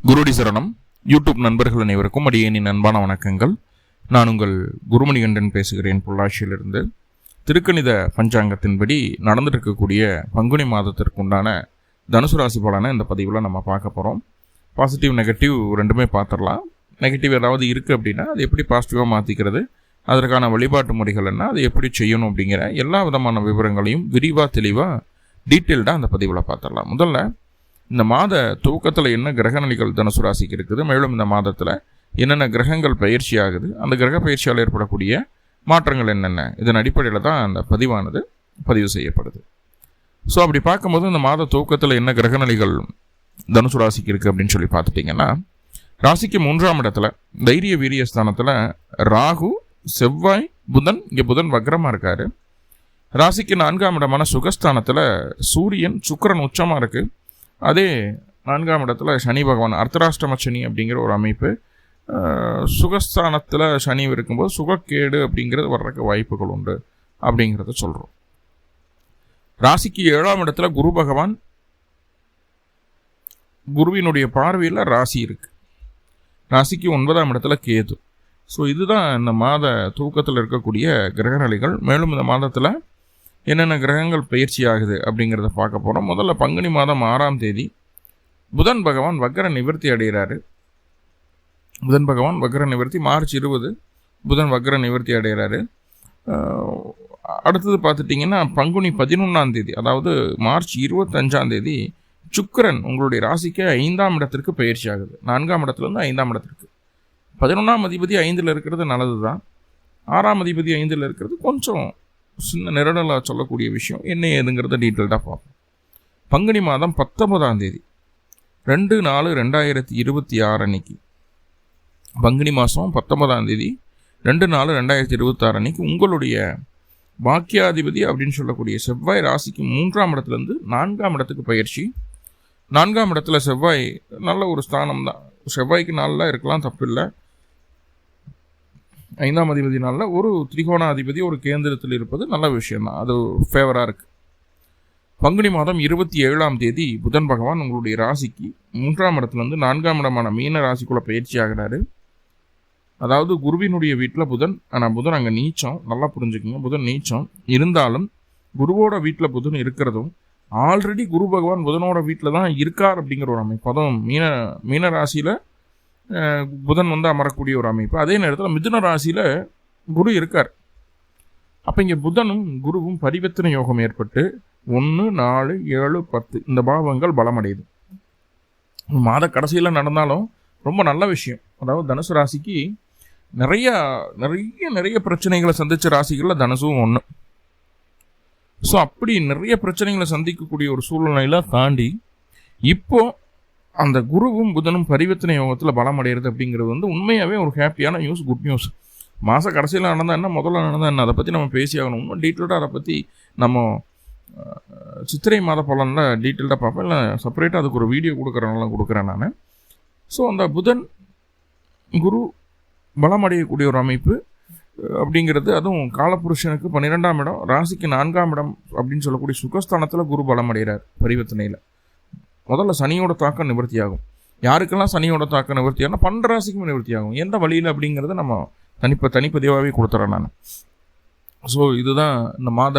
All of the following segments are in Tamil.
குருடி சரணம் யூடியூப் நண்பர்கள் அனைவருக்கும் அடியேனின் அன்பான வணக்கங்கள். நான் உங்கள் குருமணிகண்டன் பேசுகிறேன் பொள்ளாச்சியிலிருந்து. திருக்கணித பஞ்சாங்கத்தின்படி நடந்துருக்கக்கூடிய பங்குனி மாதத்திற்கு உண்டான தனுசு ராசி பலனை இந்த பதிவில் நம்ம பார்க்க போகிறோம். பாசிட்டிவ் நெகட்டிவ் ரெண்டுமே பார்த்துடலாம். நெகட்டிவ் ஏதாவது இருக்குது அப்படின்னா அது எப்படி பாசிட்டிவாக மாற்றிக்கிறது, அதற்கான வழிபாட்டு முறைகள் என்ன, அதை எப்படி செய்யணும் அப்படிங்கிற எல்லா விதமான விவரங்களையும் விரிவாக தெளிவாக டீட்டெயில்டாக அந்த பதிவில் பார்த்துடலாம். முதல்ல இந்த மாத துவக்கத்தில் என்ன கிரகநிலைகள் தனுசு ராசிக்கு இருக்குது, மேலும் இந்த மாதத்தில் என்னென்ன கிரகங்கள் பயிற்சி ஆகுது, அந்த கிரக பயிற்சியால் ஏற்படக்கூடிய மாற்றங்கள் என்னென்ன, இதன் அடிப்படையில் தான் அந்த பதிவானது பதிவு செய்யப்படுது. ஸோ அப்படி பார்க்கும்போது இந்த மாத துவக்கத்தில் என்ன கிரகநிலைகள் தனுசு ராசிக்கு இருக்குது அப்படின்னு சொல்லி பார்த்துட்டிங்கன்னா, ராசிக்கு 3ஆம் இடத்துல தைரிய வீரிய ஸ்தானத்தில் ராகு, செவ்வாய், புதன். இங்கே புதன் வக்ரமாக இருக்கார். ராசிக்கு 4ஆம் இடமான சுகஸ்தானத்தில் சூரியன், சுக்கிரன் உச்சமாக இருக்குது. அதே 4ஆம் இடத்துல சனி பகவான், அர்த்தராஷ்டம சனி அப்படிங்கிற ஒரு அமைப்பு. சுகஸ்தானத்தில் சனி இருக்கும்போது சுகக்கேடு அப்படிங்கிறது வர்றதுக்கு வாய்ப்புகள் உண்டு அப்படிங்கிறத சொல்கிறோம். ராசிக்கு 7ஆம் இடத்துல குரு பகவான், குருவினுடைய பார்வையில் ராசி இருக்கு. ராசிக்கு 9ஆம் இடத்துல கேது. ஸோ இதுதான் இந்த மாத தூக்கத்தில் இருக்கக்கூடிய கிரகநிலைகள். மேலும் இந்த மாதத்தில் என்னென்ன கிரகங்கள் பயிற்சி ஆகுது அப்படிங்கிறத பார்க்க போகிறோம். முதல்ல பங்குனி மாதம் 6ஆம் தேதி புதன் பகவான் வக்ர நிவர்த்தி அடைகிறாரு. புதன் பகவான் வக்ர நிவர்த்தி மார்ச் 20 புதன் வக்ர நிவர்த்தி அடைகிறாரு. அடுத்தது பார்த்துட்டிங்கன்னா பங்குனி 11ஆம் தேதி, அதாவது மார்ச் 25ஆம் தேதி சுக்கிரன் உங்களுடைய ராசிக்கு 5ஆம் இடத்திற்கு பயிற்சி ஆகுது. 4ஆம் இடத்துலேருந்து 5ஆம் இடத்திற்கு. 11ஆம் அதிபதி 5இல் இருக்கிறது நல்லது தான். 6ஆம் அதிபதி 5இல் இருக்கிறது கொஞ்சம் சின்ன நிரடலாக சொல்லக்கூடிய விஷயம். என்ன ஏதுங்கிறத டீட்டெயில்டாக பார்ப்போம். பங்குனி மாதம் 19ஆம் தேதி 2/4/2026 அன்னைக்கு, பங்குனி மாதம் 19ஆம் தேதி 2/4/2026 அன்னைக்கு உங்களுடைய பாக்கியாதிபதி அப்படின்னு சொல்லக்கூடிய செவ்வாய் ராசிக்கு 3ஆம் இடத்துலேருந்து 4ஆம் இடத்துக்கு பயிற்சி. 4ஆம் இடத்துல செவ்வாய் நல்ல ஒரு ஸ்தானம் தான். செவ்வாய்க்கு நாளில் இருக்கலாம், தப்பில்லை. 5ஆம் அதிபதி நாளில் ஒரு திரிகோணாதிபதி ஒரு கேந்திரத்தில் இருப்பது நல்ல விஷயம்தான், அது ஃபேவராக இருக்குது. பங்குனி மாதம் 27ஆம் தேதி புதன் பகவான் உங்களுடைய ராசிக்கு 3ஆம் இடத்துலேருந்து 4ஆம் இடமான மீன ராசிக்குள்ளே பயிற்சி ஆகிறாரு. அதாவது குருவினுடைய வீட்டில் புதன், ஆனால் புதன் அங்கே நீச்சம். நல்லா புரிஞ்சுக்கோங்க, புதன் நீச்சம் இருந்தாலும் குருவோட வீட்டில் புதன் இருக்கிறதும், ஆல்ரெடி குரு பகவான் புதனோட வீட்டில் தான் இருக்கார் அப்படிங்கிற ஒரு அமைப்பு. அதுவும் மீன ராசியில் புதன் அமரக்கூடிய ஒரு அமைப்பு. அதே நேரத்தில் மிதுன ராசியில் குரு இருக்கார். அப்போ இங்கே புதனும் குருவும் பரிவர்த்தனை யோகம் ஏற்பட்டு 1, 4, 7, 10 இந்த பாவங்கள் பலமடையுது. மாத கடைசியில் நடந்தாலும் ரொம்ப நல்ல விஷயம். அதாவது தனுசு ராசிக்கு நிறைய நிறைய நிறைய பிரச்சனைகளை சந்தித்த ராசிகளில் தனுசும் ஒன்று. ஸோ அப்படி நிறைய பிரச்சனைகளை சந்திக்கக்கூடிய ஒரு சூழ்நிலையில் தாண்டி இப்போ அந்த குருவும் புதனும் பரிவர்த்தனை யோகத்தில் பலம் அடைகிறது அப்படிங்கிறது உண்மையாகவே ஒரு ஹாப்பியான நியூஸ், குட் நியூஸ். மாத கடைசியில் நடந்தால் என்ன, முதல்ல நடந்தால் என்ன, அதை பற்றி நம்ம பேசி ஆகணும். இன்னும் டீட்டெயில்டாக அதை பற்றி நம்ம சித்திரை மாத பலனில் டீட்டெயில்டாக பார்ப்பேன், இல்லை செப்பரேட்டாக அதுக்கு ஒரு வீடியோ கொடுக்குறேன் நான். ஸோ அந்த புதன் குரு பலம் அடையக்கூடிய ஒரு அமைப்பு அப்படிங்கிறது, அதுவும் காலபுருஷனுக்கு 12ஆம் இடம், ராசிக்கு 4ஆம் இடம் அப்படின்னு சொல்லக்கூடிய சுகஸ்தானத்தில் குரு பலம் அடைகிறார் பரிவர்த்தனையில். முதல்ல சனியோட தாக்கம் நிவர்த்தி ஆகும். யாருக்கெல்லாம் சனியோட தாக்கம் நிவர்த்தி ஆகும்னா 12 ராசிக்கும் நிவர்த்தி ஆகும். எந்த வழியில் அப்படிங்கிறத நம்ம தனிப்பதிவாகவே கொடுத்துறேன் நான். ஸோ இதுதான் இந்த மாத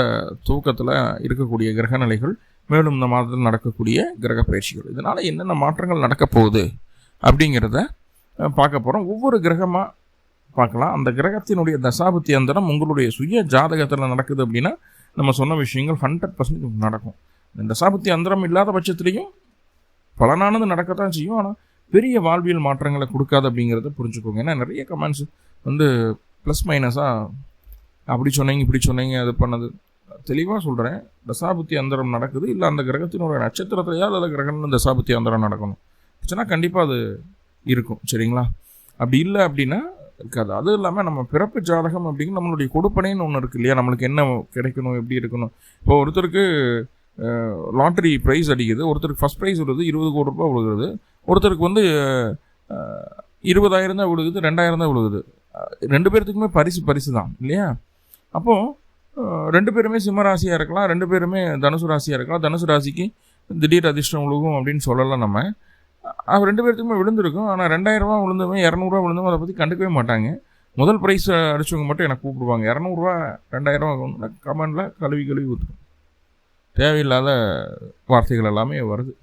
தூக்கத்தில் இருக்கக்கூடிய கிரகநிலைகள், மேலும் இந்த மாதத்தில் நடக்கக்கூடிய கிரக பயிற்சிகள். இதனால் என்னென்ன மாற்றங்கள் நடக்க போகுது அப்படிங்கிறத பார்க்க போகிறோம். ஒவ்வொரு கிரகமாக பார்க்கலாம். அந்த கிரகத்தினுடைய தசாபுத்தி அந்தரம் உங்களுடைய சுய ஜாதகத்தில் நடக்குது அப்படின்னா நம்ம சொன்ன விஷயங்கள் 100% நடக்கும். இந்த தசாபுத்தி அந்தரம் இல்லாத பட்சத்துலேயும் பலனானது நடக்கத்தான் செய்யும், ஆனால் பெரிய வாழ்வியல் மாற்றங்களை கொடுக்காது அப்படிங்கிறத புரிஞ்சுக்கோங்க. ஏன்னா நிறைய கமெண்ட்ஸ் ப்ளஸ் மைனஸாக அப்படி சொன்னீங்க இப்படி சொன்னீங்க அது பண்ணது. தெளிவாக சொல்கிறேன், தசாபுத்தி அந்தரம் நடக்குது, இல்லை அந்த கிரகத்தினுடைய நட்சத்திரத்திலேயாவது அந்த கிரகம் தசாபுத்தி அந்தரம் நடக்கணும் ஆச்சுன்னா கண்டிப்பாக அது இருக்கும். சரிங்களா? அப்படி இல்லை அப்படின்னா இருக்காது. அதுவும் இல்லாமல் நம்ம பிறப்பு ஜாதகம் அப்படிங்கிற நம்மளுடைய கொடுப்பனைன்னு ஒன்று இருக்குது இல்லையா, நம்மளுக்கு என்ன கிடைக்கணும், எப்படி இருக்கணும். இப்போ ஒருத்தருக்கு லாட்ரி ப்ரைஸ் அடிக்குது, ஒருத்தருக்கு ஃபஸ்ட் ப்ரைஸ் விழுது 20 கோடி ரூபாய் விழுகுது, ஒருத்தருக்கு 20,000 தான் விழுகுது, 2,000 தான் விழுகுது. 2 பேர்த்துக்குமே பரிசு தான் இல்லையா? அப்போது 2 பேருமே சிம்மராசியாக இருக்கலாம், 2 பேருமே தனுசு ராசியாக இருக்கலாம். தனுசு ராசிக்கு திடீர் அதிர்ஷ்டம் விழுகும் அப்படின்னு சொல்லலாம் நம்ம. அது 2 பேர்த்துக்குமே விழுந்திருக்கும். ஆனால் 2000 விழுந்தவன் 200 விழுந்தவன் அதை பற்றி கண்டுக்கவே மாட்டாங்க. முதல் ப்ரைஸ் அடித்தவங்க மட்டும் எனக்கு கூப்பிடுவாங்க. 200 2000 கமெண்டில் கழுவி ஊற்றுடும். தேவையில்லாத வார்த்தைகள் எல்லாமே வருது.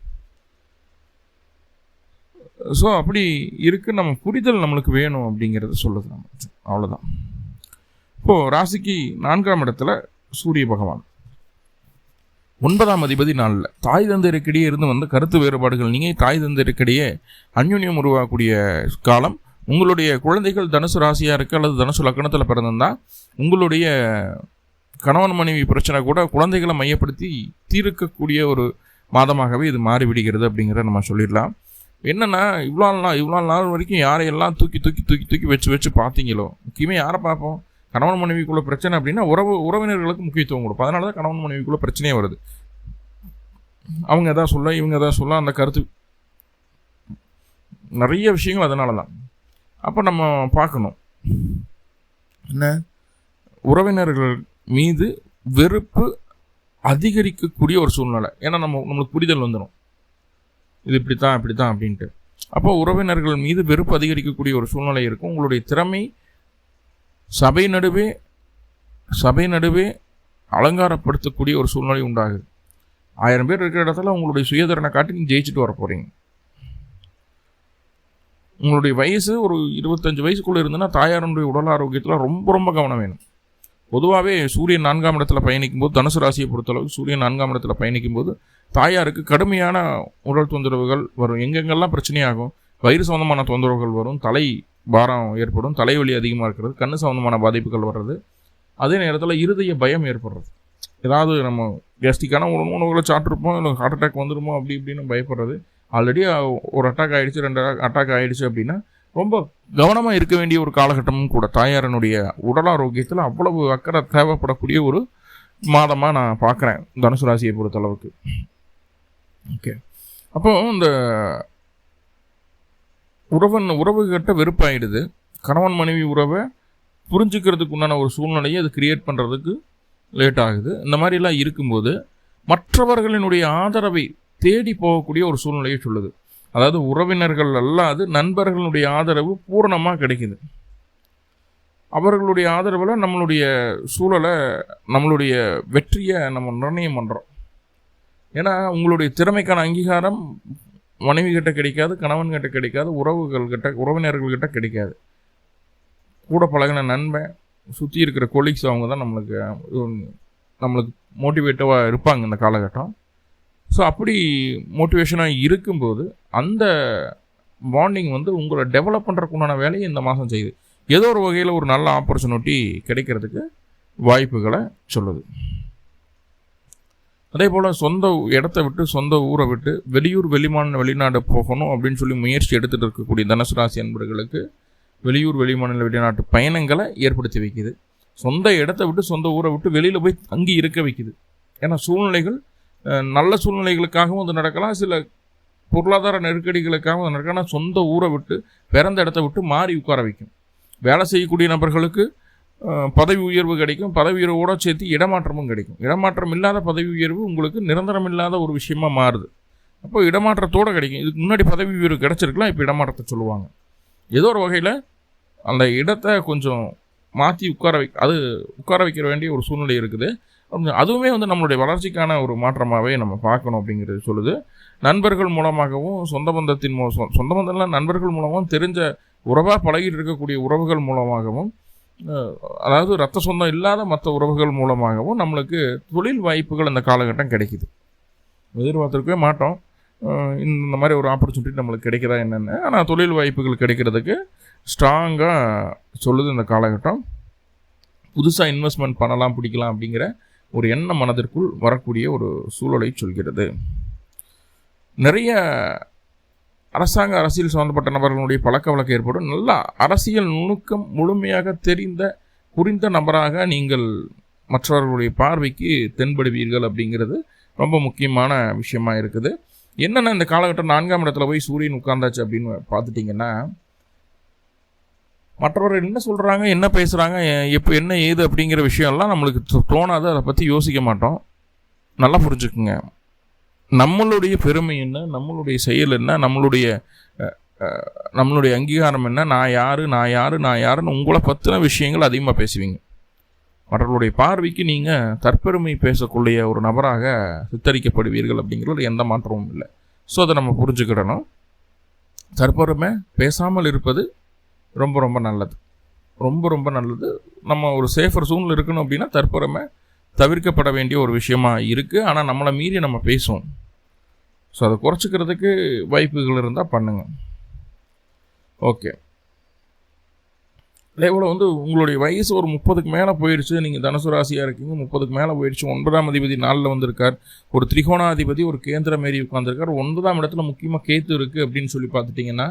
ஸோ அப்படி இருக்குது. நம்ம புரிதல் நம்மளுக்கு வேணும் அப்படிங்கிறத சொல்லுது. நம்ம அவ்வளோதான். இப்போது ராசிக்கு 4ஆம் இடத்துல சூரிய பகவான், 9ஆம் அதிபதி நாளில் தாய் தந்தையருக்கிடையே இருந்து வந்த கருத்து வேறுபாடுகள் நீங்கள் தாய் தந்தையருக்கிடையே அந்யோன்யம் உருவாகக்கூடிய காலம். உங்களுடைய குழந்தைகள் தனுசு ராசியாக இருக்குது அல்லது தனுசு லக்னத்தில் பிறந்திருந்தால் உங்களுடைய கணவன் மனைவி பிரச்சனை கூட குழந்தைகளை மையப்படுத்தி தீர்க்கக்கூடிய ஒரு மாதமாகவே இது மாறிவிடுகிறது அப்படிங்கிறத நம்ம சொல்லிடலாம். என்னென்னா இவ்வளோ நாள் வரைக்கும் யாரையெல்லாம் தூக்கி வச்சு பார்த்தீங்களோ, முக்கியமாக யாரை பார்ப்போம்? கணவன் மனைவிக்குள்ள பிரச்சனை அப்படின்னா உறவினர்களுக்கு முக்கியத்துவம் கொடுப்போம். அதனால தான் கணவன் மனைவிக்குள்ள பிரச்சனையே வருது. அவங்க எதாவது சொல்ல, இவங்க எதாவது சொல்ல, அந்த கருத்து நிறைய விஷயங்கள் அதனால தான். அப்போ நம்ம பார்க்கணும் என்ன, உறவினர்கள் மீது வெறுப்பு அதிகரிக்கக்கூடிய ஒரு சூழ்நிலை. ஏன்னா நம்மளுக்கு புரிதல் வந்துடும், இது இப்படித்தான் அப்படின்ட்டு. அப்போ உறவினர்கள் மீது வெறுப்பு அதிகரிக்கக்கூடிய ஒரு சூழ்நிலை இருக்கும். உங்களுடைய திறமை சபை நடுவே அலங்காரப்படுத்தக்கூடிய ஒரு சூழ்நிலை உண்டாகுது. 1000 பேர் இருக்கிற இடத்துல உங்களுடைய சுயதரனை காட்டி நீங்கள் ஜெயிச்சுட்டு வர போகிறீங்க. உங்களுடைய வயசு ஒரு 25 வயசுக்குள்ளே இருந்ததுன்னா தாயாருடைய உடல் ஆரோக்கியத்தில் ரொம்ப கவனம் வேணும். பொதுவாகவே சூரியன் 4ஆம் இடத்துல பயணிக்கும்போது, தனுசு ராசியை பொறுத்தளவுக்கு சூரியன் 4ஆம் இடத்துல பயணிக்கும்போது தாயாருக்கு கடுமையான உடல் தொந்தரவுகள் வரும். எங்கெங்கெல்லாம் பிரச்சனையாகும், வயிறு சம்பந்தமான தொந்தரவுகள் வரும், தலை பாரம் ஏற்படும், தலைவலி அதிகமாக இருக்கிறது, கண்ணு சம்பந்தமான பாதிப்புகள் வர்றது, அதே நேரத்தில் இருதய பயம் ஏற்படுறது. ஏதாவது நம்ம கேஸ்டிக்கான உணவுகளை சாப்பிட்ருப்போம், இல்லை ஹார்ட் அட்டாக் வந்துடுமோ இப்படின்னு பயப்படுறது. ஆல்ரெடி ஒரு அட்டாக் ஆகிடுச்சு, 2 அட்டாக் ஆகிடுச்சு அப்படின்னா ரொம்ப கவனமாக இருக்க வேண்டிய ஒரு காலகட்டமும் கூட. தாயாரனுடைய உடல் ஆரோக்கியத்தில் அவ்வளவு அக்கறை தேவைப்படக்கூடிய ஒரு மாதமாக நான் பார்க்குறேன் தனுசு ராசியை பொறுத்தளவுக்கு. ஓகே, அப்போ இந்த உறவுகிட்ட வெறுப்பாயிடுது. கணவன் மனைவி உறவை புரிஞ்சுக்கிறதுக்கு உண்டான ஒரு சூழ்நிலையை அது கிரியேட் பண்ணுறதுக்கு லேட் ஆகுது. இந்த மாதிரிலாம் இருக்கும்போது மற்றவர்களினுடைய ஆதரவை தேடி போகக்கூடிய ஒரு சூழ்நிலையை சொல்லுது. அதாவது உறவினர்கள் அல்லாது நண்பர்களுடைய ஆதரவு பூரணமாக கிடைக்குது. அவர்களுடைய ஆதரவில் நம்மளுடைய சூழலை, நம்மளுடைய வெற்றியை நம்ம நிர்ணயம் பண்ணுறோம். ஏன்னா உங்களுடைய திறமைக்கான அங்கீகாரம் மனைவி கிட்ட கிடைக்காது, கணவன் கிட்ட கிடைக்காது, உறவினர்கள்கிட்ட கிடைக்காது. கூட பழகின நண்பன், சுற்றி இருக்கிற கொலீக்ஸ், அவங்க தான் நம்மளுக்கு மோட்டிவேட்டிவாக இருப்பாங்க இந்த காலகட்டம். ஸோ அப்படி மோட்டிவேஷனாக இருக்கும்போது அந்த பாண்டிங் உங்களை டெவலப் பண்ணுறதுக்கு உண்டான வேலையை இந்த மாதம் செய்யுது. ஏதோ ஒரு வகையில் ஒரு நல்ல ஆப்பர்ச்சுனிட்டி கிடைக்கிறதுக்கு வாய்ப்புகளை சொல்லுது. அதே போல் சொந்த இடத்த விட்டு, சொந்த ஊரை விட்டு வெளியூர் வெளிநாடு போகணும் அப்படின்னு சொல்லி முயற்சி எடுத்துகிட்டு இருக்கக்கூடிய தனுசு ராசி அன்பர்களுக்கு வெளியூர் வெளிநாட்டு பயணங்களை ஏற்படுத்தி வைக்குது. சொந்த இடத்த விட்டு, சொந்த ஊரை விட்டு வெளியில் போய் தங்கி இருக்க வைக்குது. ஏன்னா சூழ்நிலைகள் நல்ல சூழ்நிலைகளுக்காகவும் அது நடக்கலாம், சில பொருளாதார நெருக்கடிகளுக்காகவும் அது நடக்கலாம். சொந்த ஊரை விட்டு, பிறந்த இடத்த விட்டு மாறி உட்கார வைக்கும். வேலை செய்யக்கூடிய நபர்களுக்கு பதவி உயர்வு கிடைக்கும், பதவி உயர்வோடு சேர்த்து இடமாற்றமும் கிடைக்கும். இடமாற்றம் இல்லாத பதவி உயர்வு உங்களுக்கு நிரந்தரம் இல்லாத ஒரு விஷயமா மாறுது. அப்போ இடமாற்றத்தோடு கிடைக்கும். இதுக்கு முன்னாடி பதவி உயர்வு கிடச்சிருக்கலாம், இப்போ இடமாற்றத்தை சொல்லுவாங்க. ஏதோ ஒரு வகையில் அந்த இடத்த கொஞ்சம் மாற்றி உட்கார வைக்க வேண்டிய ஒரு சூழ்நிலை இருக்குது. அதுவுமே நம்மளுடைய வளர்ச்சிக்கான ஒரு மாற்றமாகவே நம்ம பார்க்கணும் அப்படிங்கிறது சொல்லுது. நண்பர்கள் மூலமாகவும், சொந்த பந்தம்லாம் நண்பர்கள் மூலமாகவும், தெரிஞ்ச உறவாக பழகிட்டு இருக்கக்கூடிய உறவுகள் மூலமாகவும், அதாவது ரத்த சொந்தம் இல்லாத மற்ற உறவுகள் மூலமாகவும் நம்மளுக்கு தொழில் வாய்ப்புகள் இந்த காலகட்டம் கிடைக்குது. எதிர்பார்த்துருக்கவே மாட்டோம் இந்த மாதிரி ஒரு ஆப்பர்ச்சுனிட்டி நம்மளுக்கு கிடைக்குதா என்னென்னு. ஆனால் தொழில் வாய்ப்புகள் கிடைக்கிறதுக்கு ஸ்ட்ராங்காக சொல்லுது இந்த காலகட்டம். புதுசாக இன்வெஸ்ட்மெண்ட் பண்ணலாம், பிடிக்கலாம் அப்படிங்கிற ஒரு எண்ணம் மனதிற்குள் வரக்கூடிய ஒரு சூழலை சொல்கிறது. நிறைய அரசியல் சம்பந்தப்பட்ட நபர்களுடைய பழக்க வழக்கம் ஏற்படும். நல்ல அரசியல் நுணுக்கம் முழுமையாக புரிந்த நபராக நீங்கள் மற்றவர்களுடைய பார்வைக்கு தென்படுவீர்கள் அப்படிங்கிறது ரொம்ப முக்கியமான விஷயமா இருக்குது. என்னென்னா இந்த காலகட்டம் 4ஆம் இடத்துல போய் சூரியன் உட்கார்ந்தாச்சு அப்படின்னு பார்த்துட்டிங்கன்னா, மற்றவர்கள் என்ன சொல்கிறாங்க, என்ன பேசுகிறாங்க, எப்போ என்ன ஏது அப்படிங்கிற விஷயம்லாம் நம்மளுக்கு தோணாது. அதை பற்றி யோசிக்க மாட்டோம். நல்லா புரிஞ்சுக்குங்க, நம்மளுடைய பெருமை என்ன, நம்மளுடைய செயல் என்ன, நம்மளுடைய அங்கீகாரம் என்ன, நான் யாருன்னு உங்களை பற்றின விஷயங்கள் அதிகமாக பேசுவீங்க. மற்றவர்களுடைய பார்வைக்கு நீங்கள் தற்பெருமை பேசக்கூடிய ஒரு நபராக சித்தரிக்கப்படுவீர்கள் அப்படிங்கிறது எந்த மாற்றமும் இல்லை. ஸோ அதை நம்ம புரிஞ்சுக்கிடணும். தற்பெருமை பேசாமல் இருப்பது ரொம்ப ரொம்ப நல்லது, ரொம்ப நல்லது. நம்ம ஒரு சேஃபர் சூழ்நிலை இருக்கணும் அப்படின்னா தற்பெருமை தவிர்க்கப்பட வேண்டிய ஒரு விஷயமா இருக்குது. ஆனால் நம்மளை மீறி நம்ம பேசுவோம். ஸோ அதை குறைச்சிக்கிறதுக்கு வாய்ப்புகள் இருந்தால் பண்ணுங்கள். ஓகே. அதேபோல் உங்களுடைய வயசு ஒரு 30க்கு மேலே போயிடுச்சு, நீங்கள் தனுசு ராசியாக இருக்கீங்க, 30க்கு மேலே போயிடுச்சு, 9ஆம் அதிபதி 4ல் வந்திருக்கார், ஒரு திரிகோணாதிபதி ஒரு கேந்திரம் மாரி உட்காந்துருக்கார், 9ஆம் இடத்துல முக்கியமாக கேத்து இருக்குது அப்படின்னு சொல்லி பார்த்துட்டிங்கன்னா,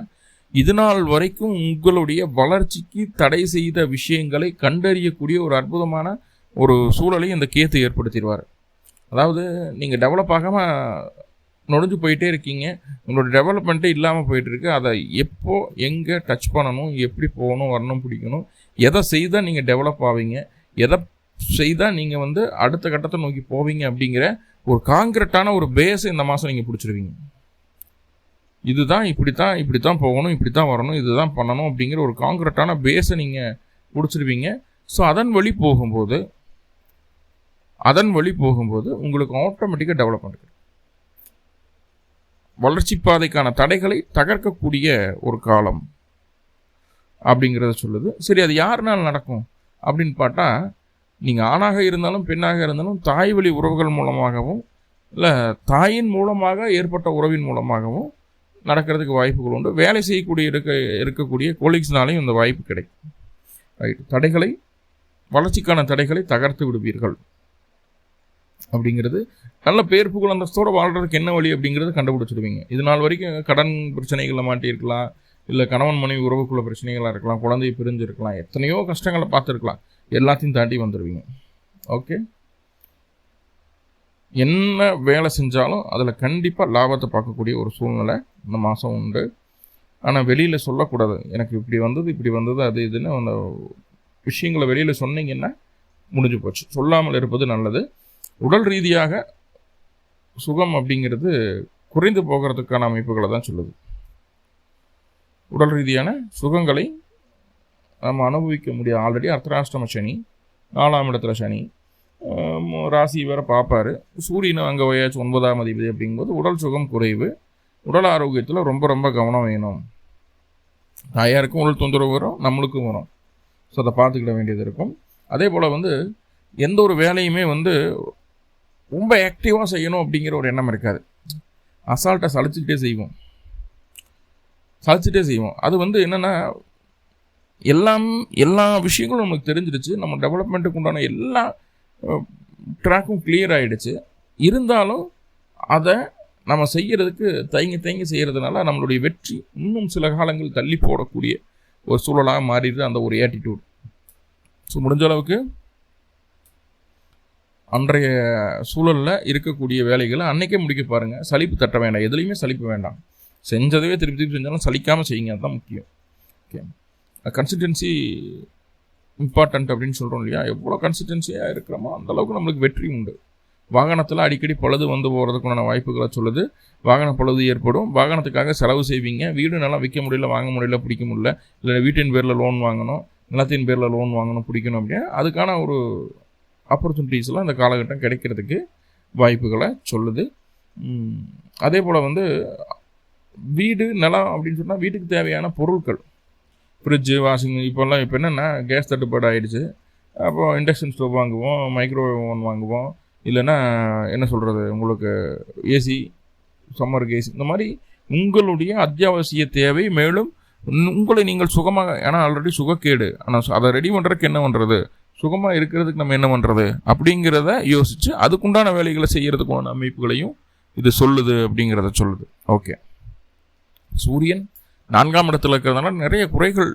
இது நாள் வரைக்கும் உங்களுடைய வளர்ச்சிக்கு தடை செய்த விஷயங்களை கண்டறியக்கூடிய ஒரு அற்புதமான ஒரு சூழலை இந்த கேத்து ஏற்படுத்திடுவார். அதாவது நீங்கள் டெவலப் ஆகாமல் நொடிஞ்சு போயிட்டே இருக்கீங்க, உங்களோட டெவலப்மெண்ட்டே இல்லாமல் போயிட்டுருக்கு. அதை எப்போ எங்கே டச் பண்ணணும், எப்படி போகணும், வரணும், பிடிக்கணும், எதை செய்தால் நீங்கள் டெவலப் ஆவீங்க, எதை செய்தால் நீங்கள் அடுத்த கட்டத்தை நோக்கி போவீங்க அப்படிங்கிற ஒரு காங்கிரட்டான ஒரு பேஸை இந்த மாதம் நீங்கள் பிடிச்சிருவீங்க. இதுதான் இப்படித்தான் போகணும், இப்படித்தான் வரணும், இதுதான் பண்ணணும் அப்படிங்கிற ஒரு காங்கிரட்டான பேஸை நீங்கள் பிடிச்சிருவீங்க. ஸோ அதன் வழி போகும்போது உங்களுக்கு ஆட்டோமேட்டிக்காக டெவலப்மெண்ட், வளர்ச்சி பாதைக்கான தடைகளை தகர்க்கக்கூடிய ஒரு காலம் அப்படிங்கிறத சொல்லுது. சரி, அது யாருனால நடக்கும் அப்படின்னு பார்த்தா, நீங்கள் ஆணாக இருந்தாலும் பெண்ணாக இருந்தாலும் தாய் வழி உறவுகள் மூலமாகவும் இல்லை தாயின் மூலமாக ஏற்பட்ட உறவின் மூலமாகவும் நடக்கிறதுக்கு வாய்ப்புகள் உண்டு. வேலை செய்யக்கூடிய இருக்கக்கூடிய கொலீக்ஸ்னாலையும் இந்த வாய்ப்பு கிடைக்கும். ரைட். வளர்ச்சிக்கான தடைகளை தகர்த்து விடுவீர்கள் அப்படிங்கிறது. நல்ல பேர் புகழ் அந்தஸ்தோடு வாழ்கிறதுக்கு என்ன வழி அப்படிங்கிறத கண்டுபிடிச்சிடுவீங்க. இது நாள் வரைக்கும் கடன் பிரச்சனைகளில் மாட்டியிருக்கலாம், இல்லை கணவன் மனைவி உறவுக்குள்ள பிரச்சனைகளாக இருக்கலாம், குழந்தையை பிரிஞ்சிருக்கலாம், எத்தனையோ கஷ்டங்களை பார்த்துருக்கலாம். எல்லாத்தையும் தாண்டி வந்துடுவீங்க. ஓகே. என்ன வேலை செஞ்சாலும் அதில் கண்டிப்பாக லாபத்தை பார்க்கக்கூடிய ஒரு சூழ்நிலை இந்த மாதம் உண்டு. ஆனால் வெளியில் சொல்லக்கூடாது, எனக்கு இப்படி வந்தது அது இதுன்னு அந்த விஷயங்களை வெளியில் சொன்னீங்கன்னா முடிஞ்சு போச்சு. சொல்லாமல் இருப்பது நல்லது. உடல் ரீதியாக சுகம் அப்படிங்கிறது குறைந்து போகிறதுக்கான அமைப்புகளை தான் சொல்லுது. உடல் ரீதியான சுகங்களை நம்ம அனுபவிக்க முடியாது. ஆல்ரெடி அர்த்தராஷ்டம சனி, 4ஆம் இடத்துல சனி, ராசி வேற பார்ப்பார், சூரியனை அங்கே வயாச்சு 9ஆம் அதிபதி அப்படிங்கும்போது உடல் சுகம் குறைவு. உடல் ஆரோக்கியத்தில் ரொம்ப ரொம்ப கவனம் வேணும். தாயாருக்கும் உடல் தொந்தரவு வரும், நம்மளுக்கும் வரும். ஸோ அதை பார்த்துக்கிட வேண்டியது இருக்கும். அதே போல் எந்த ஒரு வேலையுமே ரொம்ப ஆக்டிவாக செய்யணும் அப்படிங்கிற ஒரு எண்ணம் இருக்காது. அசால்ட்டாக சளைச்சிக்கிட்டே செய்வோம். அது என்னென்னா, எல்லா விஷயங்களும் நமக்கு தெரிஞ்சிடுச்சு, நம்ம டெவலப்மெண்ட்டுக்கு உண்டான எல்லா ட்ராக்கும் கிளியர் ஆகிடுச்சு. இருந்தாலும் அதை நம்ம செய்கிறதுக்கு தயங்கி செய்கிறதுனால நம்மளுடைய வெற்றி இன்னும் சில காலங்கள் தள்ளி போடக்கூடிய ஒரு சூழலாக மாறிடுது அந்த ஒரு ஆட்டிடியூட். ஸோ முடிஞ்ச அளவுக்கு அன்றைய சூழலில் இருக்கக்கூடிய வேலைகளை அன்றைக்கே முடிக்க பாருங்கள். சலிப்பு தட்ட வேண்டாம், எதுலேயுமே சலிப்பு வேண்டாம். செஞ்சதவே திருப்பி செஞ்சாலும் சலிக்காமல் செய்யுங்க, அதுதான் முக்கியம். ஓகே. கன்சிஸ்டன்சி இம்பார்ட்டண்ட் அப்படின்னு சொல்கிறோம் இல்லையா? எவ்வளோ கன்சிஸ்டன்சியாக இருக்கிறோமோ அந்தளவுக்கு நம்மளுக்கு வெற்றி உண்டு. வாகனத்தில் அடிக்கடி பழுது போகிறதுக்குண்டான வாய்ப்புகளை சொல்லுது. வாகன பழுது ஏற்படும், வாகனத்துக்காக செலவு செய்வீங்க. வீடு நல்லா விற்க முடியல, வாங்க முடியல, பிடிக்க முடியல, இல்லை வீட்டின் பேரில் லோன் வாங்கணும், நிலத்தின் பேரில் லோன் வாங்கணும், பிடிக்கணும் அப்படின்னா அதுக்கான ஒரு ஆப்பர்ச்சுனிட்டிஸ்லாம் இந்த காலகட்டம் கிடைக்கிறதுக்கு வாய்ப்புகளை சொல்லுது. அதே போல் வீடு நிலம் அப்படின்னு சொன்னால் வீட்டுக்கு தேவையான பொருட்கள், ஃப்ரிட்ஜு, வாஷிங், இப்போ என்னென்னா கேஸ் தட்டுப்பாடு ஆகிடுச்சு. அப்போது இண்டக்ஷன் ஸ்டவ் வாங்குவோம், மைக்ரோவேவ் ஓவன் வாங்குவோம், இல்லைன்னா என்ன சொல்கிறது உங்களுக்கு ஏசி, சம்மருக்கு ஏசி, இந்த மாதிரி உங்களுடைய அத்தியாவசிய தேவை. மேலும் உங்களை நீங்கள் சுகமாக, ஏன்னா ஆல்ரெடி சுகக்கேடு, ஆனால் அதை ரெடி பண்ணுறதுக்கு என்ன பண்ணுறது, சுகமாக இருக்கிறதுக்கு நம்ம என்ன பண்ணுறது அப்படிங்கிறத யோசித்து அதுக்குண்டான வேலைகளை செய்கிறதுக்குண்டான அமைப்புகளையும் இது சொல்லுது அப்படிங்கிறத சொல்லுது. ஓகே. சூரியன் 4ஆம் இடத்துல இருக்கிறதுனால நிறைய குறைகள்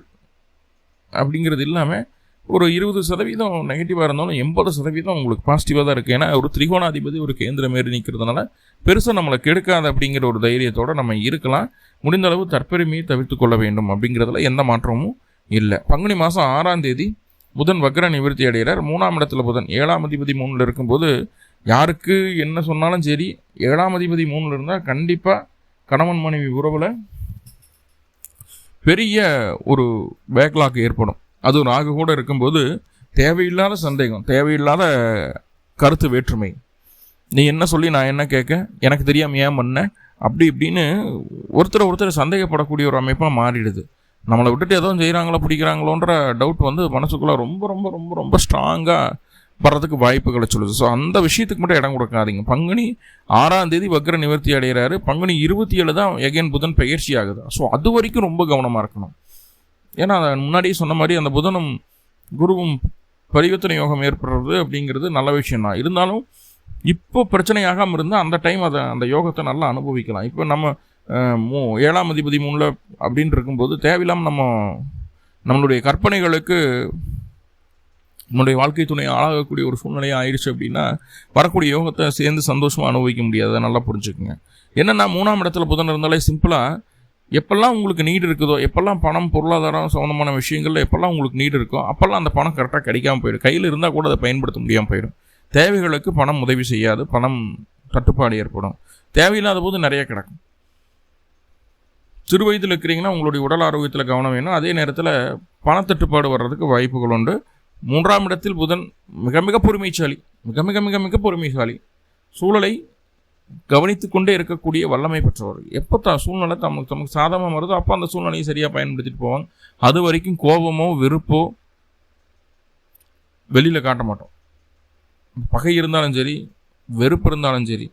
அப்படிங்கிறது இல்லாமல் ஒரு 20% நெகட்டிவாக இருந்தாலும் 80% உங்களுக்கு பாசிட்டிவாக தான் இருக்குது. ஏன்னா ஒரு திரிகோணாதிபதி ஒரு கேந்திர மாரி நிற்கிறதுனால பெருசாக நம்மளை கெடுக்காது அப்படிங்கிற ஒரு தைரியத்தோடு நம்ம இருக்கலாம். முடிந்தளவு தற்பெருமையை தவிர்த்து கொள்ள வேண்டும் அப்படிங்கிறதுல எந்த மாற்றமும் இல்லை. பங்குனி மாதம் 6ஆம் தேதி புதன் வக்ர நிவர்த்தி அடைகிறார். 3ஆம் இடத்துல புதன், 7ஆம் அதிபதி 3ல் இருக்கும்போது யாருக்கு என்ன சொன்னாலும் சரி, 7ஆம் அதிபதி 3ல் இருந்தால் கண்டிப்பாக கணவன் மனைவி உறவில் பெரிய ஒரு பேக்லாக் ஏற்படும். அது ராகு கூட இருக்கும்போது தேவையில்லாத சந்தேகம், தேவையில்லாத கருத்து வேற்றுமை, நீ என்ன சொல்லி நான் என்ன கேட்க, எனக்கு தெரியாமல் ஏன் பண்ண, அப்படி இப்படின்னு ஒருத்தர் சந்தேகப்படக்கூடிய ஒரு அமைப்பாக மாறிடுது. நம்மளை விட்டுட்டு எதுவும் செய்கிறாங்களோ பிடிக்கிறாங்களோன்ற டவுட் வந்து மனசுக்குள்ளே ரொம்ப ரொம்ப ரொம்ப ரொம்ப ஸ்ட்ராங்காக வர்றதுக்கு வாய்ப்புகளை சொல்லுது. ஸோ அந்த விஷயத்துக்கு மட்டும் இடம் கொடுக்காதீங்க. பங்குனி 6ஆம் தேதி வக்ர நிவர்த்தி அடைகிறாரு. பங்குனி 27 தான் எகைன் புதன் பயிற்சி ஆகுது. ஸோ அது வரைக்கும் ரொம்ப கவனமாக இருக்கணும். ஏன்னா முன்னாடியே சொன்ன மாதிரி அந்த புதனும் குருவும் பரிவர்த்தனை யோகம் ஏற்படுறது அப்படிங்கிறது நல்ல விஷயம் தான். இருந்தாலும் இப்போ பிரச்சனையாகாமல் இருந்தால் அந்த டைம் அந்த யோகத்தை நல்லா அனுபவிக்கலாம். இப்போ நம்ம 7ஆம் அதிபதி 3ல் அப்படின்னு இருக்கும்போது தேவையில்லாமல் நம்மளுடைய கற்பனைகளுக்கு நம்மளுடைய வாழ்க்கை துணை ஆளாகக்கூடிய ஒரு சூழ்நிலையாக ஆயிடுச்சு அப்படின்னா வரக்கூடிய யோகத்தை சேர்ந்து சந்தோஷமாக அனுபவிக்க முடியாது. அதை நல்லா புரிஞ்சுக்குங்க. என்னென்னா 3ஆம் இடத்துல புதன் இருந்தாலே சிம்பிளாக எப்பெல்லாம் உங்களுக்கு நீடு இருக்குதோ, எப்பெல்லாம் பணம் பொருளாதாரம் சம்மந்தமான விஷயங்களில் எப்பெல்லாம் உங்களுக்கு நீடு இருக்கோ அப்போல்லாம் அந்த பணம் கரெக்டாக கிடைக்காமல் போயிடும். கையில் இருந்தால் கூட அதை பயன்படுத்த முடியாமல் போயிடும். தேவைகளுக்கு பணம் உதவி செய்யாது, பணம் தட்டுப்பாடு ஏற்படும். தேவையில்லாத போது நிறைய கிடக்கும். சிறு வயதில் இருக்கிறீங்கன்னா உங்களுடைய உடல் ஆரோக்கியத்தில் கவனம் வேணும். அதே நேரத்தில் பணத்தட்டுப்பாடு வர்றதுக்கு வாய்ப்புகள் உண்டு. 3ஆம் இடத்தில் புதன் மிக மிக பொறுமைசாலி, மிக மிக மிக மிக பொறுமைசாலி, சூழலை கவனித்து கொண்டே இருக்கக்கூடிய வல்லமை பெற்றவர். எப்போ சூழ்நிலை நமக்கு சாதகமாக வருதோ அப்போ அந்த சூழ்நிலையை சரியாக பயன்படுத்திட்டு போவாங்க. அது வரைக்கும் கோபமோ வெறுப்போ வெளியில் காட்ட மாட்டோம். பகை இருந்தாலும் சரி, வெறுப்பு இருந்தாலும் சரி,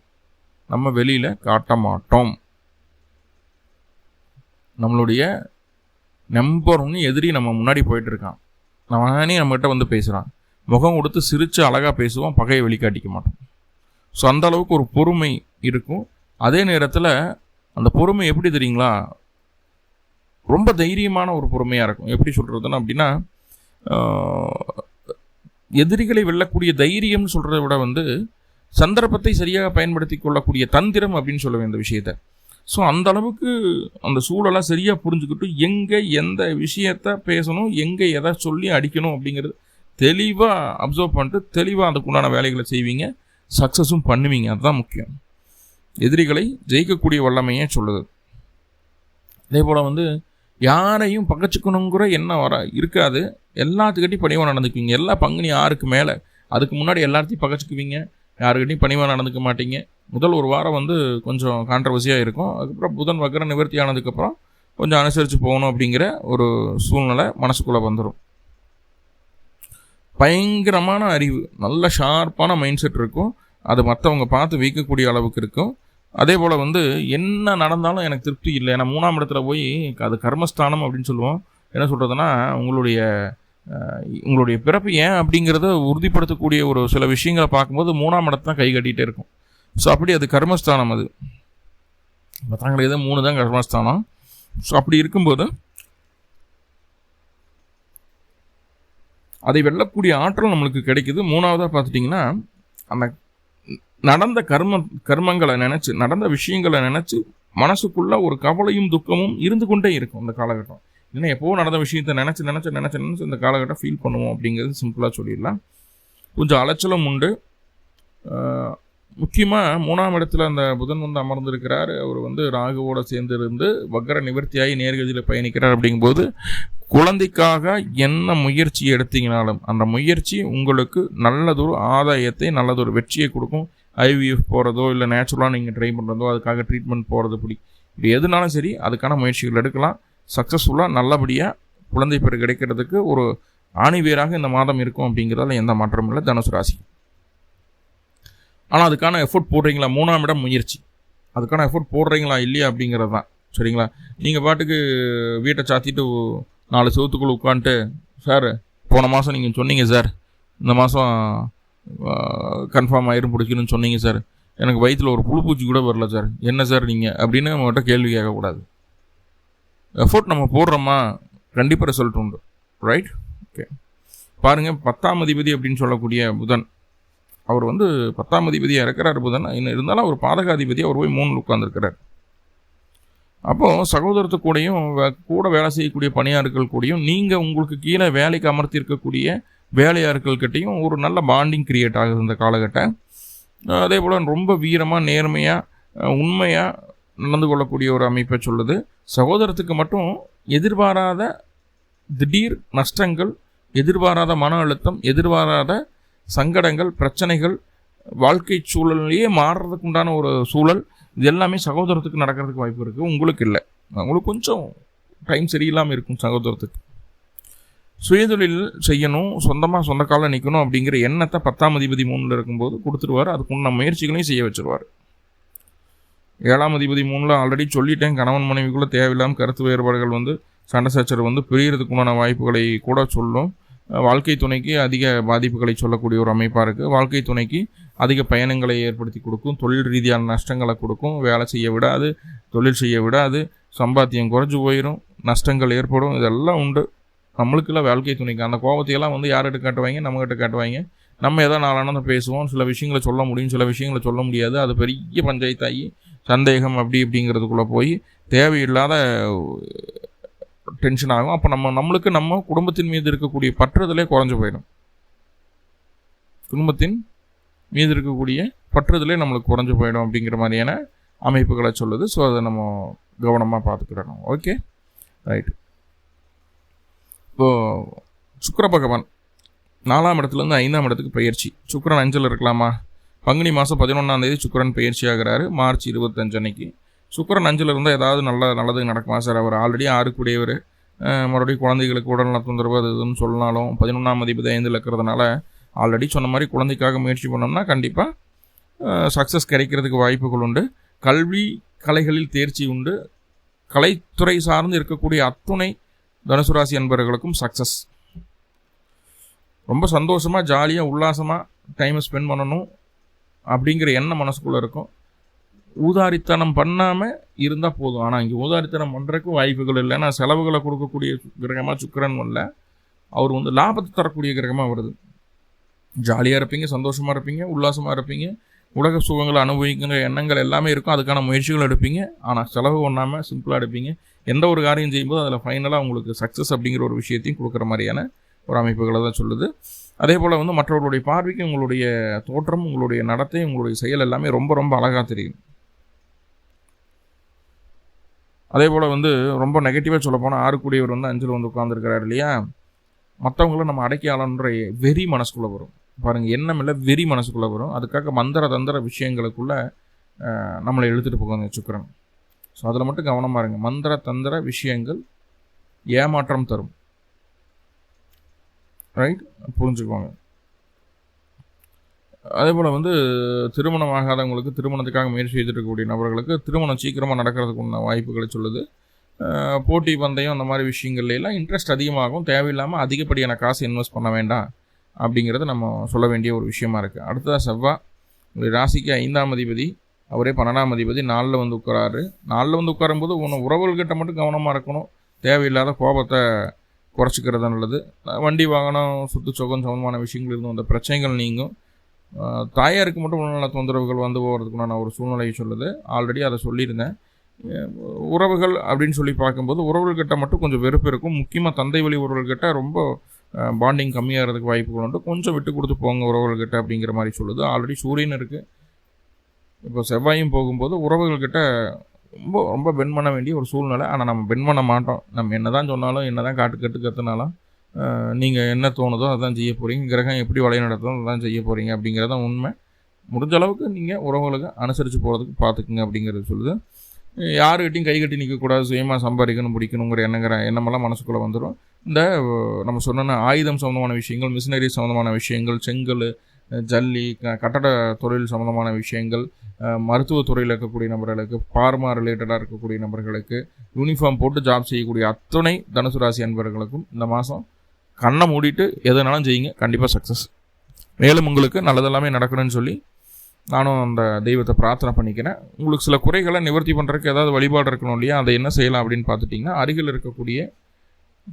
நம்ம வெளியில் காட்ட மாட்டோம். நம்மளுடைய நம்பர் 1 எதிரி நம்ம முன்னாடி போயிட்டு இருக்கான், நானே நம்மகிட்ட வந்து பேசுகிறான், முகம் கொடுத்து சிரித்து அழகாக பேசுவோம், பகையை வெளிக்காட்டிக்க மாட்டோம். ஸோ அந்த அளவுக்கு ஒரு பொறுமை இருக்கும். அதே நேரத்தில் அந்த பொறுமை எப்படி தெரியுங்களா, ரொம்ப தைரியமான ஒரு பொறுமையாக இருக்கும். எப்படி சொல்கிறதுன்னா அப்படின்னா, எதிரிகளை வெல்லக்கூடிய தைரியம்னு சொல்கிறத விட வந்து சந்தர்ப்பத்தை சரியாக பயன்படுத்தி கொள்ளக்கூடிய தந்திரம் அப்படின்னு சொல்லுவேன் இந்த விஷயத்தை. ஸோ அந்த அளவுக்கு அந்த சூழலாம் சரியாக புரிஞ்சுக்கிட்டு எங்கே எந்த விஷயத்த பேசணும், எங்கே எதை சொல்லி அடிக்கணும் அப்படிங்கிறது தெளிவாக அப்சர்வ் பண்ணிட்டு தெளிவாக அதுக்குண்டான வேலைகளை செய்வீங்க, சக்ஸஸும் பண்ணுவீங்க. அதுதான் முக்கியம். எதிரிகளை ஜெயிக்கக்கூடிய வல்லமையே சொல்லுது. அதே போல் வந்து யாரையும் பகச்சிக்கணுங்கிற எண்ணம் இருக்காது. எல்லாத்துக்கிட்டையும் பணிவாக நடந்துக்குவீங்க. எல்லா பங்குனி 6க்கு மேலே அதுக்கு முன்னாடி எல்லாத்தையும் பகச்சிக்குவீங்க, யாருக்கிட்டையும் பணிவாக நடந்துக்க மாட்டீங்க. முதல் ஒரு வாரம் வந்து கொஞ்சம் கான்ட்ரவர்சியாக இருக்கும். அதுக்கப்புறம் புதன் வக்ர நிவர்த்தி ஆனதுக்கப்புறம் கொஞ்சம் அனுசரித்து போகணும் அப்படிங்கிற ஒரு சூழ்நிலை மனசுக்குள்ளே வந்துடும். பயங்கரமான அறிவு, நல்ல ஷார்ப்பான மைண்ட் செட் இருக்கும். அது மற்றவங்க பார்த்து வைக்கக்கூடிய அளவுக்கு இருக்கும். அதே போல் வந்து என்ன நடந்தாலும் எனக்கு திருப்தி இல்லை. ஏன்னா 3ஆம் இடத்துல போய் அது கர்மஸ்தானம் அப்படின்னு சொல்லுவோம். என்ன சொல்கிறதுனா உங்களுடைய பிறப்பு ஏன் அப்படிங்கிறத உறுதிப்படுத்தக்கூடிய ஒரு சில விஷயங்களை பார்க்கும்போது 3ஆம் இடத்து தான் கை கட்டிகிட்டே இருக்கும். ஸோ அப்படி அது கர்மஸ்தானம். அது மற்றவங்களுக்கு எதோ 3 தான் கர்மஸ்தானம். ஸோ அப்படி இருக்கும்போது அதை வெல்லக்கூடிய ஆற்றல் நம்மளுக்கு கிடைக்குது. 3ஆவதாக பார்த்துட்டிங்கன்னா அந்த நடந்த கர்மங்களை நினச்சி, நடந்த விஷயங்களை நினச்சி மனசுக்குள்ளே ஒரு கவலையும் துக்கமும் இருந்து கொண்டே இருக்கும் இந்த காலகட்டம். ஏன்னா எப்போவும் நடந்த விஷயத்தை நினச்சி இந்த காலகட்டம் ஃபீல் பண்ணுவோம் அப்படிங்கிறது சிம்பிளாக சொல்லிடலாம். கொஞ்சம் அலைச்சலும் உண்டு. முக்கியமாக 3ஆம் இடத்துல அந்த புதன் வந்து அமர்ந்திருக்கிறார். அவர் வந்து ராகுவோடு சேர்ந்து இருந்து வக்ர நிவர்த்தியாகி நேர்கதியில் பயணிக்கிறார். அப்படிங்கும்போது குழந்தைக்காக என்ன முயற்சி எடுத்தீங்கனாலும் அந்த முயற்சி உங்களுக்கு நல்லதொரு ஆதாயத்தை, நல்லதொரு வெற்றியை கொடுக்கும். ஐவிஎஃப் போகிறதோ இல்லை நேச்சுரலாக நீங்கள் ட்ரை பண்ணுறதோ, அதுக்காக ட்ரீட்மெண்ட் போகிறது, இப்படி எதுனாலும் சரி அதுக்கான முயற்சிகள் எடுக்கலாம். சக்ஸஸ்ஃபுல்லாக நல்லபடியாக குழந்தை பேர் கிடைக்கிறதுக்கு ஒரு ஆணிவேராக இந்த மாதம் இருக்கும் அப்படிங்கிறதால எந்த மாற்றமும் இல்லை தனுசு ராசி. ஆனால் அதுக்கான எஃபோர்ட் போடுறீங்களா? 3ஆம் இடம் முயற்சி, அதுக்கான எஃபோர்ட் போடுறீங்களா இல்லையா அப்படிங்கிறது தான். சரிங்களா? நீங்கள் பாட்டுக்கு வீட்டை சாத்திட்டு 4 செவத்துக்குள்ளே உட்காந்துட்டு, சார் போன மாதம் நீங்கள் சொன்னீங்க சார், இந்த மாதம் கன்ஃபார்ம் ஆயிரும் பிடிக்கணும்னு சொன்னீங்க சார், எனக்கு வயிற்றில் ஒரு புழுப்பூச்சி கூட வரல சார், என்ன சார் நீங்கள் அப்படின்னு நம்மகிட்ட கேள்வி கேட்கக்கூடாது. எஃபோர்ட் நம்ம போடுறோமா, கண்டிப்பாக ரிசல்ட் உண்டு. ரைட்? ஓகே. பாருங்கள், 10ஆம் அதிபதி அப்படின்னு சொல்லக்கூடிய புதன், அவர் வந்து 10ஆம் அதிபதியாக இருக்கிறார் புதன். இன்னும் இருந்தாலும் அவர் பாதகாதிபதியாக அவர் போய் 3 உட்கார்ந்துருக்கிறார். அப்போது சகோதரத்து கூடயும் கூட வேலை செய்யக்கூடிய பணியாளர்கள் கூடயும் நீங்கள் உங்களுக்கு கீழே வேலைக்கு அமர்த்தி இருக்கக்கூடிய வேலையாட்கள்கிட்டையும் ஒரு நல்ல பாண்டிங் கிரியேட் ஆகுது இந்த காலகட்டம். அதே போல் ரொம்ப வீரமாக நேர்மையாக உண்மையாக நடந்து கொள்ளக்கூடிய ஒரு அமைப்பை சொல்லுது. சகோதரத்துக்கு மட்டும் எதிர்பாராத திடீர் நஷ்டங்கள், எதிர்பாராத மன அழுத்தம், எதிர்பாராத சங்கடங்கள், பிரச்சனைகள், வாழ்க்கை சூழலையே மாறுறதுக்கு உண்டான ஒரு சூழல், இது எல்லாமே சகோதரத்துக்கு நடக்கிறதுக்கு வாய்ப்பு இருக்குது. உங்களுக்கு இல்லை. உங்களுக்கு கொஞ்சம் டைம் சரியில்லாமல் இருக்கும். சகோதரத்துக்கு சுயதொழில் செய்யணும், சொந்தமாக சொந்த காலில் நிற்கணும் அப்படிங்கிற எண்ணத்தை 10ஆம் அதிபதி 3ல் இருக்கும்போது கொடுத்துருவார். அதுக்குள்ள முயற்சிகளையும் செய்ய வச்சுருவார். 7ஆம் அதிபதி 3ல் ஆல்ரெடி சொல்லிட்டேன், கணவன் மனைவிக்குள்ளே தேவையில்லாமல் கருத்து வேறுபாடுகள் சண்டை சச்சரவு பிரியறதுக்குண்டான வாய்ப்புகளை கூட சொல்லும். வாழ்க்கை துணைக்கு அதிக பாதிப்புகளை சொல்லக்கூடிய ஒரு அமைப்பாக இருக்குது. வாழ்க்கை துணைக்கு அதிக பயணங்களை ஏற்படுத்தி கொடுக்கும், தொழில் ரீதியான நஷ்டங்களை கொடுக்கும், வேலை செய்ய விடாது, தொழில் செய்ய விடாது, சம்பாத்தியம் குறைஞ்சி போயிடும், நஷ்டங்கள் ஏற்படும், இதெல்லாம் உண்டு. நம்மளுக்கெல்லாம் வாழ்க்கை துணைக்கு அந்த கோபத்தையெல்லாம் யார்கிட்ட காட்டுவாங்க, நம்மகிட்ட காட்டுவாங்க. நம்ம எதோ நாளானதை பேசுவோம், சில விஷயங்களை சொல்ல முடியும், சில விஷயங்களை சொல்ல முடியாது. அது பெரிய பஞ்சாயத்தாகி சந்தேகம் அப்படிங்கிறதுக்குள்ளே போய் தேவையில்லாத டென்ஷன் ஆகும். அப்போ நம்மளுக்கு நம்ம குடும்பத்தின் மீது இருக்கக்கூடிய பற்றுதலே குறைஞ்சு போயிடும். குடும்பத்தின் மீது இருக்கக்கூடிய பற்றுதலே நம்மளுக்கு குறைஞ்சு போயிடும் அப்படிங்கிற மாதிரியான அமைப்புகளை சொல்லுது. ஸோ அதை நம்ம கவனமாக பார்த்துக்கிறோம். Okay, right. இப்போது சுக்கிர பகவான் 4ஆம் இடத்துலேருந்து 5ஆம் இடத்துக்கு பயிற்சி. சுக்கிரன் 5ல் இருக்கலாமா? பங்குனி மாதம் 11ஆம் தேதி சுக்கிரன் பயிற்சி ஆகிறாரு. மார்ச் 25 அன்னைக்கு சுக்கிரன் 5ல் இருந்தால் ஏதாவது நல்லது நடக்குமா சார்? அவர் ஆல்ரெடி 6 கூடியவர், மறுபடியும் குழந்தைகளுக்கு உடல்நல தொந்தரவு அது இதுன்னு சொல்லனாலும் 11ஆம் அதிபதி 5ல் இருக்கிறதுனால ஆல்ரெடி சொன்ன மாதிரி குழந்தைக்காக முயற்சி பண்ணோம்னா கண்டிப்பாக சக்ஸஸ் கிடைக்கிறதுக்கு வாய்ப்புகள் உண்டு. கல்வி கலைகளில் தேர்ச்சி உண்டு. கலைத்துறை சார்ந்து இருக்கக்கூடிய அத்துணை தனுசு ராசி அன்பர்களுக்கும் சக்ஸஸ். ரொம்ப சந்தோஷமாக ஜாலியாக உல்லாசமாக டைமை ஸ்பெண்ட் பண்ணணும் அப்படிங்கிற எண்ணம் மனசுக்குள்ளே இருக்கும். ஊதாரித்தனம் பண்ணாமல் இருந்தால் போதும். ஆனால் இங்கே ஊதாரித்தனம் பண்ணுறதுக்கு வாய்ப்புகள் இல்லை. ஏன்னா செலவுகளை கொடுக்கக்கூடிய கிரகமாக சுக்கிரன் இல்லை, அவர் லாபத்தை தரக்கூடிய கிரகமாக வருது. ஜாலியாக இருப்பீங்க, சந்தோஷமாக இருப்பீங்க, உல்லாசமாக இருப்பீங்க, உலக சுகங்களை அனுபவிக்கிற எண்ணங்கள் எல்லாமே இருக்கும். அதுக்கான முயற்சிகள் எடுப்பீங்க. ஆனால் செலவு பண்ணாமல் சிம்பிளாக எடுப்பீங்க. எந்த ஒரு காரியம் செய்யும்போது அதில் ஃபைனலாக உங்களுக்கு சக்ஸஸ் அப்படிங்கிற ஒரு விஷயத்தையும் கொடுக்குற மாதிரியான ஒரு அமைப்புகளை தான் சொல்லுது. அதே போல் மற்றவர்களுடைய பார்வைக்கு உங்களுடைய தோற்றம், உங்களுடைய நடத்தை, உங்களுடைய செயல் எல்லாமே ரொம்ப ரொம்ப அழகாக தெரியும். அதே போல் ரொம்ப நெகட்டிவாக சொல்லப்போனால் 6 கூடியவர் 5ல் உட்காந்துருக்கிறார் இல்லையா, மற்றவங்கள நம்ம அடக்கியாளன்ற வெறி மனசுக்குள்ளே வரும். பாருங்கள், எண்ணம் இல்லை, வெறி மனசுக்குள்ளே வரும். அதுக்காக மந்திர தந்திர விஷயங்களுக்குள்ளே நம்மளை இழுத்துட்டு போகாங்க சுக்கிரன். ஸோ அதில் மட்டும் கவனமாக இருங்க. மந்திர தந்திர விஷயங்கள் ஏமாற்றம் தரும். ரைட், புரிஞ்சுக்குவாங்க. அதே போல் திருமணம் ஆகாதவங்களுக்கு, திருமணத்துக்காக முயற்சி செய்திருக்கக்கூடிய நபர்களுக்கு திருமணம் சீக்கிரமாக நடக்கிறதுக்குள்ள வாய்ப்புகளை சொல்லுது. போட்டி பந்தயம் அந்த மாதிரி விஷயங்கள்லாம் இன்ட்ரெஸ்ட் அதிகமாகும். தேவையில்லாமல் அதிகப்படியான காசு இன்வெஸ்ட் பண்ண வேண்டாம் அப்படிங்கிறது நம்ம சொல்ல வேண்டிய ஒரு விஷயமா இருக்குது. அடுத்ததாக செவ்வாய், உங்களுடைய ராசிக்கு 5ஆம் அதிபதி, அவரே 12ஆம் அதிபதி 4ல் உட்காராரு. 4ல் உட்காரும்போது உறவுகள்கிட்ட மட்டும் கவனமாக இருக்கணும். தேவையில்லாத கோபத்தை குறைச்சிக்கிறது நல்லது. வண்டி வாகனம், சொத்து சொகம் சம்பந்தமான விஷயங்கள் இருந்து வந்த பிரச்சனைகள் நீங்கும். தாயாருக்கு மட்டும் உடல்நல தொந்தரவுகள் போகிறதுக்குண்டான ஒரு சூழ்நிலையை சொல்லுது. ஆல்ரெடி அதை சொல்லியிருந்தேன். உறவுகள் அப்படின்னு சொல்லி பார்க்கும்போது உறவுகள்கிட்ட மட்டும் கொஞ்சம் வெறுப்பு இருக்கும். முக்கியமாக தந்தை வழி உறவுகள்கிட்ட ரொம்ப பாண்டிங் கம்மியாகிறதுக்கு வாய்ப்புகள் உண்டு. கொஞ்சம் விட்டு கொடுத்து போங்க உறவுகள்கிட்ட அப்படிங்கிற மாதிரி சொல்லுது. ஆல்ரெடி சூரியன் இருக்குது, இப்போ செவ்வாயும் போகும்போது உறவுகள்கிட்ட ரொம்ப ரொம்ப பென் பண்ண வேண்டிய ஒரு சூழ்நிலை. ஆனால் நம்ம பென் பண்ண மாட்டோம். நம்ம என்ன தான் சொன்னாலும், என்ன தான் கற்றுனாலும் நீங்கள் என்ன தோணுதோ அதான் செய்ய போகிறீங்க. கிரகம் எப்படி வழி நடத்தும் அதான் செய்ய போகிறீங்க அப்படிங்கிறதான் உண்மை. முடிஞ்ச அளவுக்கு நீங்கள் உறவுகளுக்கு அனுசரித்து போகிறதுக்கு பார்த்துக்குங்க அப்படிங்கிறது சொல்லுது. யாருக்கிட்டையும் கை கட்டி நிற்கக்கூடாது, சுயமாக சம்பாதிக்கணும், பிடிக்கணுங்கிற எண்ணமெல்லாம் மனசுக்குள்ளே வந்துடும். இந்த நம்ம சொன்ன ஆயுதம் சம்மந்தமான விஷயங்கள், மிஷினரி சம்மந்தமான விஷயங்கள், செங்கல், ஜல்லி, கட்டட தொழில் சம்மந்தமான விஷயங்கள், மருத்துவத்துறையில் இருக்கக்கூடிய நபர்களுக்கு, பார்மா ரிலேட்டடாக இருக்கக்கூடிய நபர்களுக்கு, யூனிஃபார்ம் போட்டு ஜாப் செய்யக்கூடிய அத்தனை தனுசு ராசி அன்பர்களுக்கும் இந்த மாதம் கண்ணை மூடிட்டு எதுனாலும் செய்யுங்க, கண்டிப்பாக சக்ஸஸ். மேலும் உங்களுக்கு நல்லதெல்லாமே நடக்கணும்னு சொல்லி நானும் அந்த தெய்வத்தை பிரார்த்தனை பண்ணிக்கிறேன். உங்களுக்கு சில குறைகளை நிவர்த்தி பண்ணுறதுக்கு ஏதாவது வழிபாடு இருக்கணும் இல்லையா, அதை என்ன செய்யலாம் அப்படின்னு பார்த்துட்டிங்கன்னா, அருகில் இருக்கக்கூடிய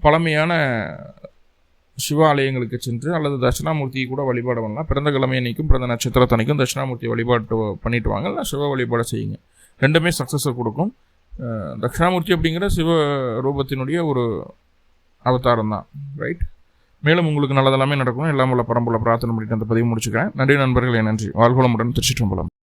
பழமையான சிவாலயங்களுக்கு சென்று அல்லது தட்சிணாமூர்த்தியை கூட வழிபாடு பண்ணலாம். பிறந்த கிழமை அன்னைக்கும் பிறந்த நட்சத்திரத்தன்னைக்கும் தட்சிணாமூர்த்தி வழிபாட்டு பண்ணிட்டு வாங்க, இல்லை சிவ வழிபாடு செய்யுங்க. ரெண்டுமே சக்ஸஸை கொடுக்கும். தட்சிணாமூர்த்தி அப்படிங்கிற சிவ ரூபத்தினுடைய ஒரு அவதாரம் தான், ரைட். மேலும் உங்களுக்கு நல்லதெல்லாமே நடக்கும். எல்லாம் உள்ள பரம்புல பிரார்த்தனை பண்ணிட்டு அந்த பதிவு முடிச்சுக்கிறேன். நன்றி நண்பர்களே, நன்றி. வாழ்வளமுடன். திருச்சிற்றம்பலம்.